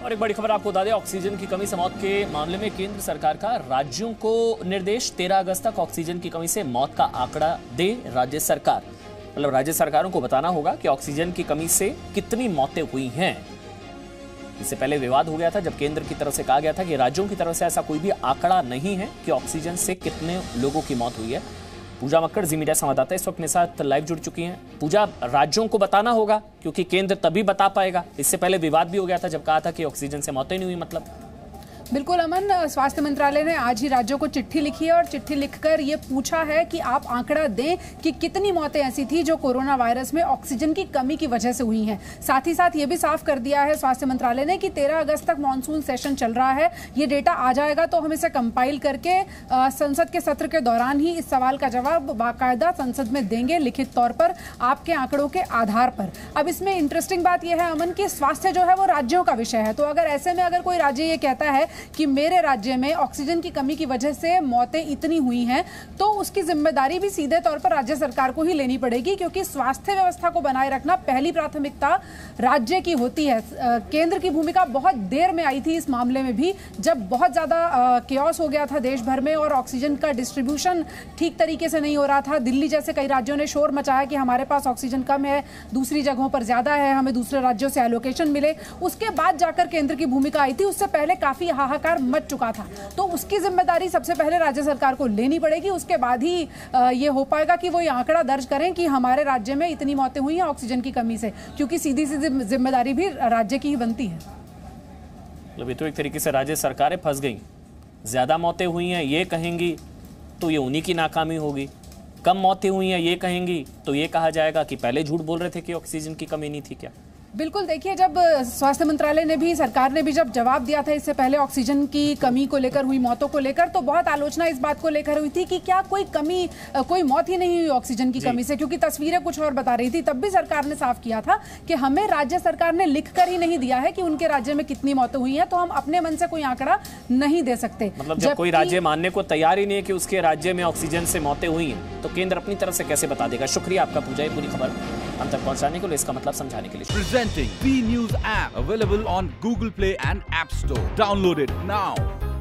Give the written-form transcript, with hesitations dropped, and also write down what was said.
और एक बड़ी खबर आपको बता दें, ऑक्सीजन की कमी से मौत के मामले में केंद्र सरकार का राज्यों को निर्देश। 13 अगस्त तक ऑक्सीजन की कमी से मौत का आंकड़ा दे राज्य सरकार। मतलब राज्य सरकारों को बताना होगा कि ऑक्सीजन की कमी से कितनी मौतें हुई हैं। इससे पहले विवाद हो गया था जब केंद्र की तरफ से कहा गया था कि राज्यों की तरफ से ऐसा कोई भी आंकड़ा नहीं है कि ऑक्सीजन से कितने लोगों की मौत हुई है। पूजा मक्कड़ जी मीडिया संवाददाता इस वक्त मेरे साथ लाइव जुड़ चुकी हैं। पूजा, राज्यों को बताना होगा क्योंकि केंद्र तभी बता पाएगा। इससे पहले विवाद भी हो गया था जब कहा था कि ऑक्सीजन से मौतें नहीं हुई। मतलब बिल्कुल अमन, स्वास्थ्य मंत्रालय ने आज ही राज्यों को चिट्ठी लिखी है और चिट्ठी लिखकर ये पूछा है कि आप आंकड़ा दें कि कितनी मौतें ऐसी थी जो कोरोना वायरस में ऑक्सीजन की कमी की वजह से हुई हैं। साथ ही साथ ये भी साफ कर दिया है स्वास्थ्य मंत्रालय ने कि 13 अगस्त तक मॉनसून सेशन चल रहा है। ये डेटा आ जाएगा तो हम इसे कंपाइल करके संसद के सत्र के दौरान ही इस सवाल का जवाब बाकायदा संसद में देंगे, लिखित तौर पर आपके आंकड़ों के आधार पर। अब इसमें इंटरेस्टिंग बात यह है अमन कि स्वास्थ्य जो है वो राज्यों का विषय है। तो अगर ऐसे में अगर कोई राज्य ये कहता है कि मेरे राज्य में ऑक्सीजन की कमी की वजह से मौतें इतनी हुई हैं, तो उसकी जिम्मेदारी भी सीधे तौर पर राज्य सरकार को ही लेनी पड़ेगी, क्योंकि स्वास्थ्य व्यवस्था को बनाए रखना पहली प्राथमिकता राज्य की होती है। केंद्र की भूमिका बहुत देर में आई थी इस मामले में भी, जब बहुत ज्यादा केओस हो गया था देश भर में और ऑक्सीजन का डिस्ट्रीब्यूशन ठीक तरीके से नहीं हो रहा था। दिल्ली जैसे कई राज्यों ने शोर मचाया कि हमारे पास ऑक्सीजन कम है, दूसरी जगहों पर ज्यादा है, हमें दूसरे राज्यों से एलोकेशन मिले। उसके बाद जाकर केंद्र की भूमिका आई थी। उससे पहले काफी हाहाकार मच चुका था। तो उसकी जिम्मेदारी सबसे पहले राज्य सरकार को लेनी पड़ेगी। उसके बाद ही ये हो पाएगा कि वो ये आंकड़ा दर्ज करें कि हमारे राज्य में इतनी मौतें हुई हैं ऑक्सीजन की कमी से, क्योंकि सीधी सीधी जिम्मेदारी भी राज्य की ही बनती है। मतलब ये तो एक तरीके से राज्य सरकारें फंस गई। ज्यादा मौतें हुई हैं ये कहेंगी तो ये उन्हीं की नाकामी होगी, कम मौतें हुई हैं ये कहेंगी तो ये कहा जाएगा कि पहले झूठ बोल रहे थे कि ऑक्सीजन की कमी नहीं थी। क्या बिल्कुल, देखिए, जब स्वास्थ्य मंत्रालय ने भी, सरकार ने भी जब जवाब दिया था इससे पहले ऑक्सीजन की कमी को लेकर, हुई मौतों को लेकर, तो बहुत आलोचना इस बात को लेकर हुई थी कि क्या कोई मौत ही नहीं हुई ऑक्सीजन की कमी से, क्योंकि तस्वीरें कुछ और बता रही थी। तब भी सरकार ने साफ किया था कि हमें राज्य सरकार ने लिखकर ही नहीं दिया है कि उनके राज्य में कितनी मौतें हुई हैं, तो हम अपने मन से कोई आंकड़ा नहीं दे सकते। मतलब जब कोई राज्य मानने को तैयार ही नहीं है कि उसके राज्य में ऑक्सीजन से मौतें हुई हैं, तो केंद्र अपनी तरफ से कैसे बता देगा। शुक्रिया आपका पूजा, ये पूरी खबर हम तक पहुंचाने के लिए, इसका मतलब समझाने के लिए। Presenting B News app available on Google Play and App Store. Download it now.